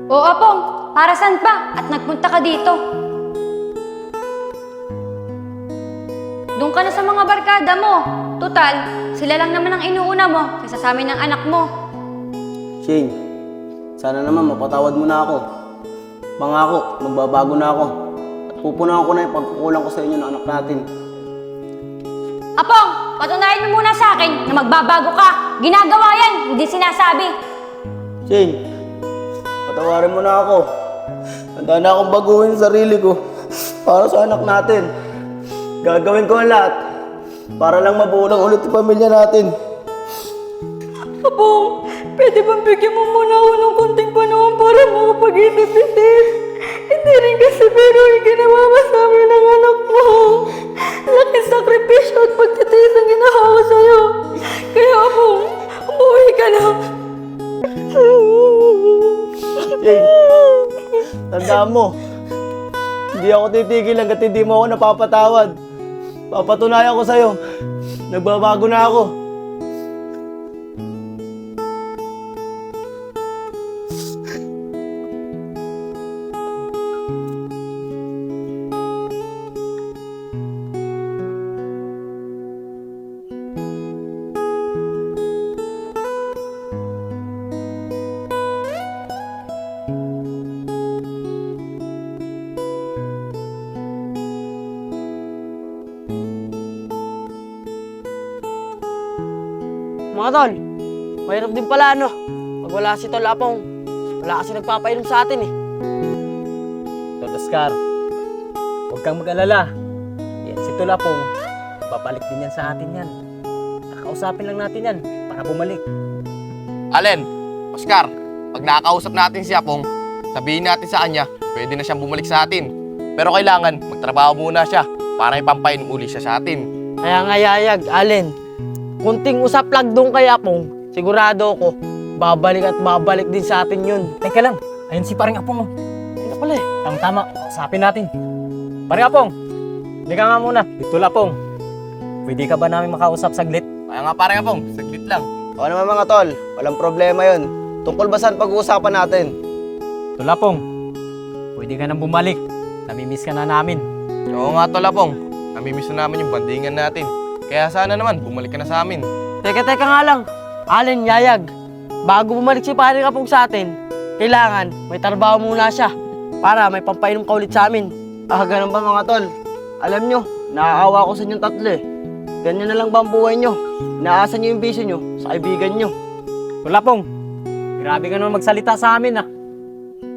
Oo, Apong. Para saan pa? At nagpunta ka dito. Doon ka na sa mga barkada mo. Tutal, sila lang naman ang inuuna mo kaysa sa amin ng anak mo. Shane, sana naman mapatawad mo na ako. Pangako, magbabago na ako. At pupunahan ko na yung pagkukulang ko sa inyo ng anak natin. Apong, patunayan mo muna sa akin na magbabago ka. Ginagawa yan, hindi sinasabi. Shane, patawarin mo na ako. Handa na akong baguhin ang sarili ko para sa anak natin. Gagawin ko ang lahat para lang mabuo lang ulit yung pamilya natin. Apong, pwede bang bigyan mo muna ako ng konting panahon para makapag-isip-isip? Hindi rin kasi pero yung ginawa mo sa amin ng anak mo. Laking sakripisyo at pagtitiis ang ginawa ko sa'yo. Kaya Apong, umuwi ka na. Shane, tandaan mo, hindi ako titigil hanggat hindi mo ako napapatawad. Papatunayan ko sa'yo, nagbabago na ako. Mga tol, mahirap din pala ano. Pag wala si Tol Apong, wala kasi nagpapainom sa atin eh. Tol Oscar, huwag kang mag-alala. Yan si Tol Apong, babalik din yan sa atin yan. Kakausapin lang natin yan para bumalik. Allen, Oscar, pag nakakausap natin si Apong, sabihin natin sa kanya, pwede na siyang bumalik sa atin. Pero kailangan, magtrabaho muna siya para ipapainom uli siya sa atin. Kaya nga Yayag, Allen, kunting usap lang doon kay Apong, sigurado ako, babalik at babalik din sa atin yun. Teka lang, ayun si paring Apong. Oh. Ayun na pala eh. Tama, kausapin natin. Paring Apong, hindi ka nga muna. Tol Apong, pwede ka ba namin makausap saglit? Kaya nga parang Apong, saglit lang. O naman mga tol, walang problema yun. Tungkol ba saan pag-uusapan natin? Tol Apong, pwede ka nang bumalik. Namimiss ka na namin. Oo nga Tol Apong, namimiss na namin yung bandingan natin. Kaya sana naman, bumalik ka na sa amin. Teka nga lang, Allen, Yayag, bago bumalik si paring Apong sa atin, kailangan may trabaho muna siya para may pampainom ka ulit sa amin. Ganun ba mga tol? Alam nyo, naaawa ko sa inyong tatlo eh. Ganyan na lang ba ang buhay nyo? Inaasa nyo yung bisyo nyo sa kaibigan nyo. Tol Apong, grabe ka naman magsalita sa amin ah.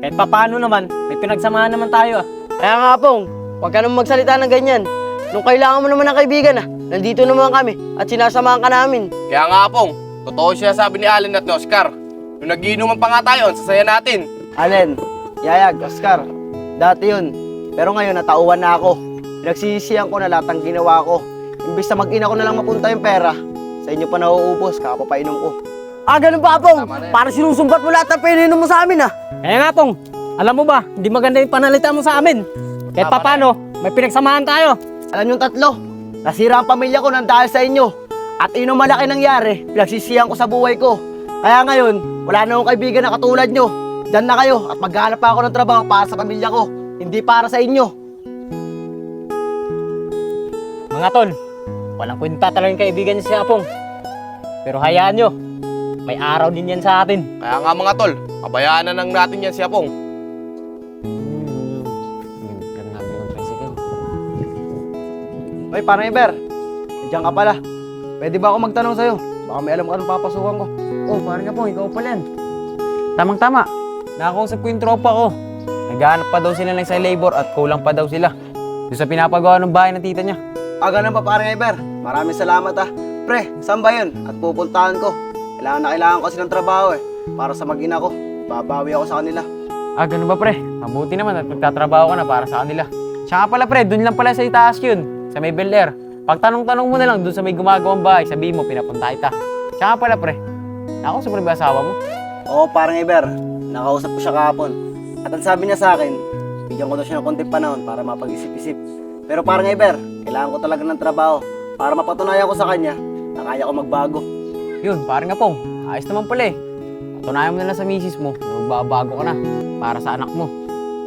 Kahit papaano naman, may pinagsamahan naman tayo ah. Kaya nga Apong, huwag ka naman magsalita ng ganyan. Nung kailangan mo naman ng kaibigan nandito naman kami at sinasamahan ka namin. Kaya nga Apong, totoo siya sabi ni Allen at ni Oscar. Nung nagiinuman pa nga tayo, ang sasaya natin. Allen, Yayag, Oscar, dati yun. Pero ngayon natauhan na ako. Pinagsisisihan ko na lahat ng ginawa ko. Imbis na mag-ina ko na lang mapunta yung pera, sa inyo pa nauubos, kapapainom ko. Ganun ba Apong? Tama na yan. Para sinusumbat mo lahat ng pininom mo sa amin Kaya nga Apong, alam mo ba, hindi maganda yung panalita mo sa amin. Kahit Tama papaano, may pinagsamahan tayo. Alam yung tatlo, nasira ang pamilya ko nang dahil sa inyo. At yun ang malaki nangyari, pinagsisihan ko sa buhay ko. Kaya ngayon, wala na akong kaibigan na katulad nyo. Diyan na kayo at maghanap pa ako ng trabaho para sa pamilya ko, hindi para sa inyo. Mga tol, walang kwenta talaga yung kaibigan niya si Apong. Pero hayaan nyo, may araw din yan sa atin. Kaya nga mga tol, kabayaan na lang natin yan si Apong. Oy, parang Iber, nandiyan ka pala. Pwede ba ako magtanong sa'yo? Baka may alam ka nung papasukan ko. Oh, parang Apong, ikaw pala yan. Tamang-tama, nakakausap ko yung tropa ko. Naghahanap pa daw sila ng sa labor at kulang pa daw sila doon sa pinapagawa ng bahay ng tita niya. Ganun pa parang Iber. Maraming salamat Pre, saan ba yun? At pupuntahan ko. Kailangan ko kasi ng trabaho para sa mag-ina ko. Babawi ako sa kanila. Ganun ba pre? Mabuti naman at magtatrabaho ka na para sa kanila. Siya nga pala pre, doon lang pala sa itaas yun, sa may Bel Air. Pagtanong-tanong mo na lang doon sa may gumagawang bahay, sabihin mo pinapunta kita. Siya nga pala pre, nakausap mo rin ba asawa mo? Oo, parang Iber. Nakausap ko siya kahapon. At ang sabi niya sa akin, bigyan ko daw siya ng konting panahon para mapag-isip-isip. Pero parang Iber, kailangan ko talaga ng trabaho para mapatunayan ko sa kanya na kaya ko magbago. Yun, parang Apong, ayos naman pala eh. patunayan mo na lang sa misis mo na magbabago ka na para sa anak mo.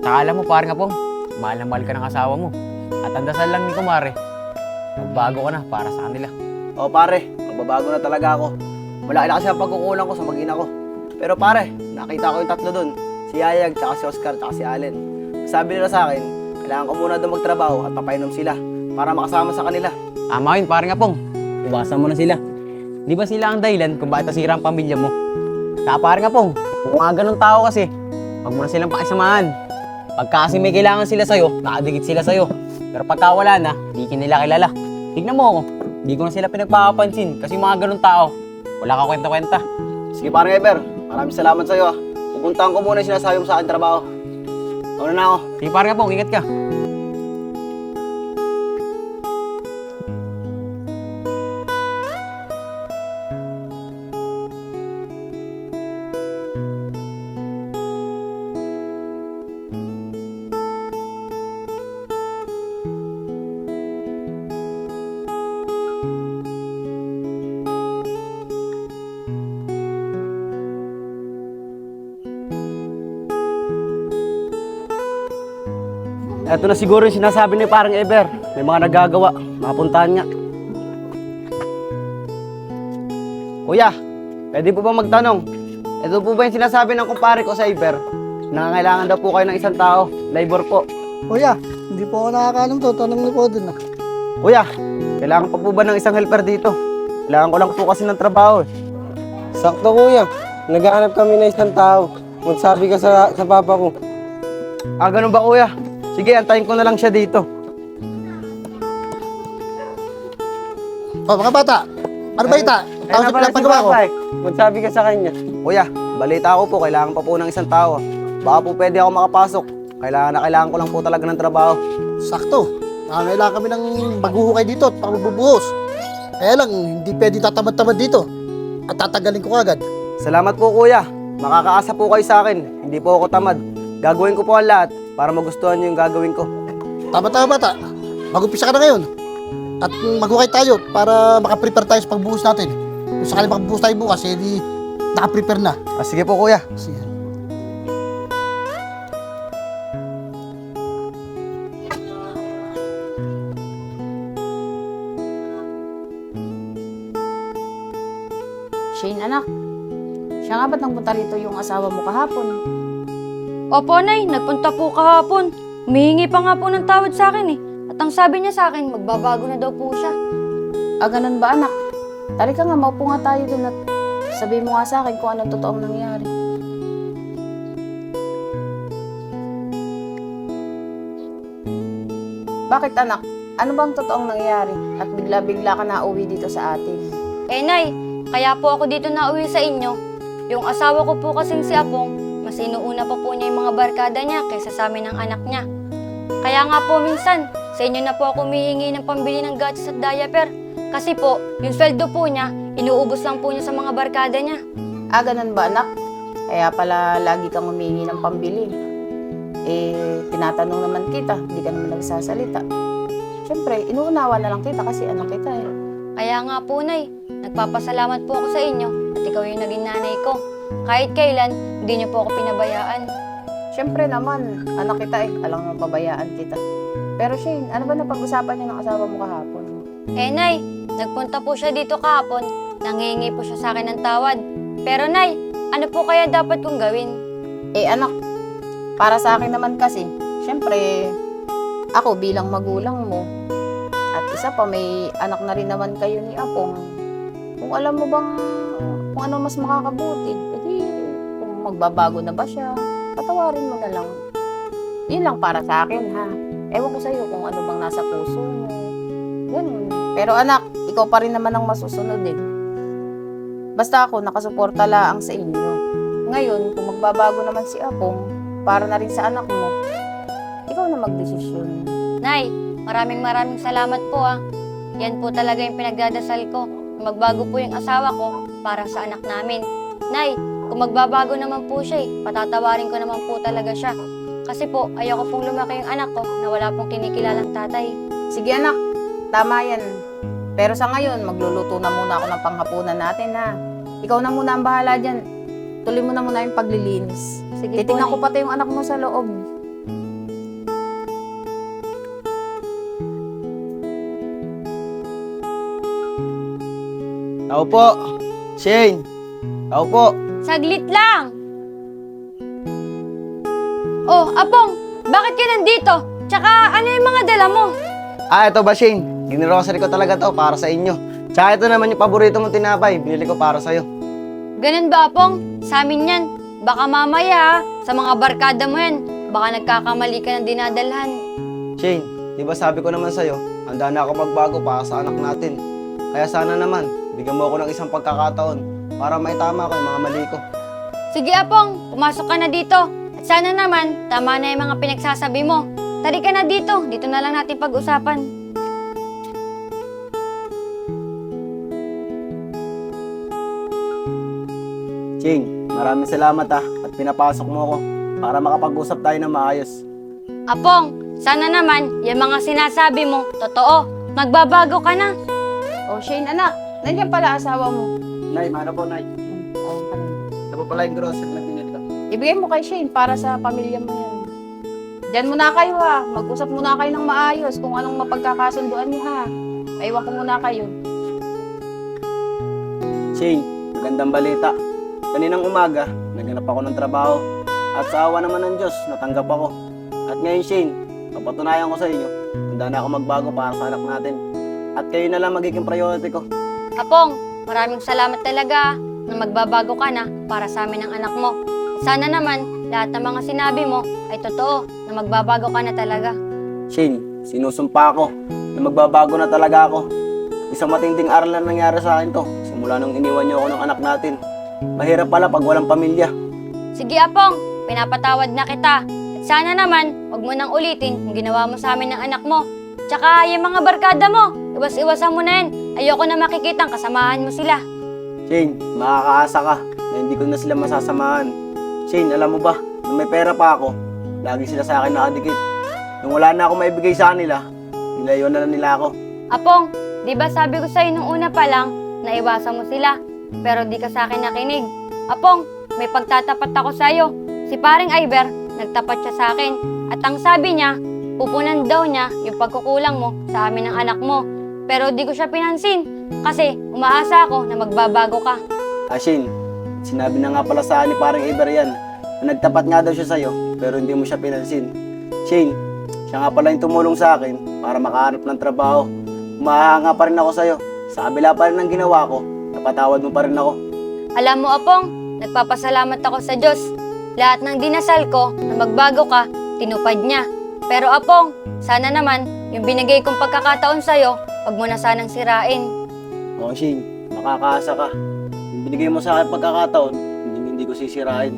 Tsaka alam mo, pare nga pong, mahal na mahal ka ng asawa mo. At ang dasal lang ni Kumare, magbago ka na para sa kanila. O pare, magbabago na talaga ako. Malaki na kasi ang pagkukulang ko sa mag-ina ko. Pero pare, nakita ko yung tatlo doon. Si Yayag, tsaka si Oscar, tsaka si Allen. Sabi nila sa akin, kailangan ko muna doon magtrabaho at papainom sila para makasama sa kanila. Tama yun, pare nga pong. Iwasan mo na sila. Di ba sila ang dahilan kung bakit nasira ang pamilya mo? Kaya pare nga pong, kung mga ganun tao kasi, wag mo na silang pakisamahan. Pagka kasi may kailangan sila sa'yo, nakadikit sila sa'yo. Pero pagka wala na, di ka nila kilala. Tignan mo ako, di ko na sila pinagpapansin kasi mga ganun tao, wala ka kwenta-kwenta. Sige pare Eber, maraming salamat sa'yo ah. Pupuntahan ko muna yung sinasabi mo sa akin trabaho. Una na ako. Sige pare nga pong, ingat ka. Ito na siguro yung sinasabi ni parang Eber. May mga nagagawa. Makapuntahan niya. Kuya, pwede po ba magtanong? Ito po ba yung sinasabi ng kumpare ko sa Eber? Nangangailangan daw po kayo ng isang tao. Labor po. Kuya, hindi po ako nakakaalam to. Tanong niyo po dun ah. Kuya, kailangan pa po ba ng isang helper dito? Kailangan ko lang po kasi ng trabaho eh. Sakto kuya. Naghahanap kami ng isang tao. Magsabi ka sa papa ko. Ah, ganun ba kuya? Sige, antayin ko na lang siya dito. Oh, mga bata. Ano ba ita? Tawag sa pinapagawa ko. Magsabi ka sa kanya. Kuya, balita ko po, kailangan pa po ng isang tao. Baka po pwede ako makapasok. Kailangan ko lang po talaga ng trabaho. Sakto. Kailangan kami ng maghuhukay dito at pagbubuhos. Kaya lang, hindi pwede tatamad-tamad dito. At tatagalin ko agad. Salamat po kuya. Makakaasa po kayo sa akin. Hindi po ako tamad. Gagawin ko po ang lahat para magustuhan niyo yung gagawin ko. Tama-tama bata. Mag-umpisa ka na ngayon. At maghukay tayo para makaprepare tayo sa pagbuhos natin. Kung sakali makabuhos tayo bukas, di nakaprepare na. Ah, sige po kuya. Sige. Shane, anak. Siya nga ba't nagpunta rito yung asawa mo kahapon? Opo, Nay. Nagpunta po kahapon. Humihingi pa nga po ng tawad sa akin eh. At ang sabi niya sa akin, magbabago na daw po siya. Ah, ganun ba, anak? Tari ka nga, maupo nga tayo dun at sabihin mo nga sa akin kung anong totoong nangyari. Bakit, anak? Ano bang totoong nangyari? At bigla-bigla ka na uwi dito sa atin. Eh, Nay, kaya po ako dito nauwi sa inyo. Yung asawa ko po kasing si Apong, mas inuuna pa po niya yung mga barkada niya kaysa sa amin ng anak niya. Kaya nga po minsan, sa inyo na po ako humihingi ng pambili ng gatas at diaper. Kasi po, yung sweldo po niya, inuubos lang po niya sa mga barkada niya. Ah, ganun ba, anak? Kaya pala lagi kang humingi ng pambili. Eh, tinatanong naman kita, hindi ka naman nagsasalita. Siyempre, inuunawa na lang kita kasi anak kita eh. Kaya nga po, Nay, nagpapasalamat po ako sa inyo at ikaw yung naging nanay ko. Kahit kailan, hindi niyo po ako pinabayaan. Siyempre naman, anak kita eh, alam mo pabayaan kita. Pero Shane, ano ba napag-usapan niyo ng asawa mo kahapon? Eh, Nay, nagpunta po siya dito kahapon. Nanghihingi po siya sa akin ng tawad. Pero, Nay, ano po kaya dapat kong gawin? Eh anak, para sa akin naman kasi, siyempre, ako bilang magulang mo, at isa pa may anak na rin naman kayo ni Apong, kung alam mo bang kung ano mas makakabuti, edi kung magbabago na ba siya, patawarin mo na lang. Yun lang para sa akin ha. Ewan ko sa'yo kung ano bang nasa puso mo. Ganun. Pero anak, ikaw pa rin naman ang masusunod eh. Basta ako, nakasuporta lang sa inyo. Ngayon, kung magbabago naman si Apong, para na rin sa anak mo, ikaw na magdesisyon. Nay, maraming salamat po ah. Yan po talaga yung pinagdadasal ko. Magbago po yung asawa ko para sa anak namin. Nay, kung magbabago naman po siya patatawarin ko naman po talaga siya. Kasi po, ayoko pong lumaki yung anak ko na wala pong kinikilalang tatay. Sige anak, tama yan. Pero sa ngayon, magluluto na muna ako ng panghapunan natin ha. Ikaw na muna ang bahala dyan. tuloy mo na muna yung paglilinis. Sige Titingnan po, ko pati yung anak mo sa loob. Tao po. Shane. Tao po. Saglit lang! Oh, Apong, bakit ka nandito? Tsaka ano yung mga dala mo? Ito ba, Shane? Ginrocery ko talaga to para sa inyo. Tsaka ito naman yung paborito mong tinapay. Binili ko para sa'yo. Ganun ba, Apong? Sa amin yan. Baka mamaya, sa mga barkada mo yan, baka nagkakamali ka ng dinadalhan. Shane, di ba sabi ko naman sa'yo, handa na ako magbago para sa anak natin. Kaya sana naman, bigyan mo ako ng isang pagkakataon para maitama ko yung mga mali ko. Sige, Apong, pumasok ka na dito. At sana naman, tama na yung mga pinagsasabi mo. Tari ka na dito. Dito na lang natin pag-usapan. Shane, maraming salamat at pinapasok mo ako para makapag-usap tayo ng maayos. Apong, sana naman, yung mga sinasabi mo, totoo. Magbabago ka na. Oh, Shane, anak. Nandiyan pala asawa mo. Nay, mano po, Nay. Ayun pala. Ito po pala yung grocery na binili ko. Ibigay mo kay Shane para sa pamilya mo yan. Diyan muna kayo ha. Mag-usap muna kayo ng maayos kung anong mapagkakasunduan niyo ha. Maiwan ko muna kayo. Shane, magandang balita. Kaninang umaga, naghanap ako ng trabaho. At sa awa naman ng Diyos, natanggap ako. At ngayon, Shane, papatunayan ko sa inyo, handa na ako magbago para sa anak natin. At kayo na lang magiging priority ko. Apong, maraming salamat talaga na magbabago ka na para sa amin ng anak mo. Sana naman, lahat ng mga sinabi mo ay totoo na magbabago ka na talaga. Shane, sinusumpa ako na magbabago na talaga ako. Isang matinding aral na nangyari sa akin to, simula nung iniwan niyo ako ng anak natin. Mahirap pala pag walang pamilya. Sige, Apong, pinapatawad na kita. At sana naman, huwag mo nang ulitin yung ginawa mo sa amin ng anak mo. Tsaka yung mga barkada mo, iwas-iwasan mo na yan. Ayoko na makikitang kasamahan mo sila. Shane, makakaasa ka na hindi ko na sila masasamahan. Shane, alam mo ba, nung may pera pa ako, lagi sila sa akin nakadikit. Nung wala na ako maibigay sa kanila, nilayon na nila ako. Apong, di ba sabi ko sa'yo nung una pa lang, na iwasan mo sila. Pero di ka sa akin nakinig. Apong, may pagtatapat ako sa'yo. Si paring Iver, nagtapat siya sa akin. At ang sabi niya, pupunan daw niya yung pagkukulang mo sa amin ng anak mo. Pero di ko siya pinansin kasi umaasa ako na magbabago ka. Shane, sinabi na nga pala sa akin ni parang Iber yan na nagtapat nga daw siya sa'yo pero hindi mo siya pinansin. Shane, siya nga pala yung tumulong sa akin para makahanap ng trabaho. Umahanga pa rin ako sa'yo. Sa kabila pa rin ng ginawa ko, napatawad mo pa rin ako. Alam mo, Apong, nagpapasalamat ako sa Diyos. Lahat ng dinasal ko na magbago ka, tinupad niya. Pero Apong, sana naman, yung binigay kong pagkakataon sa'yo, wag mo na sanang sirain. Oo, Shane, makakaasa ka. Yung binigay mo sa akin pagkakataon, hindi ko sisirain.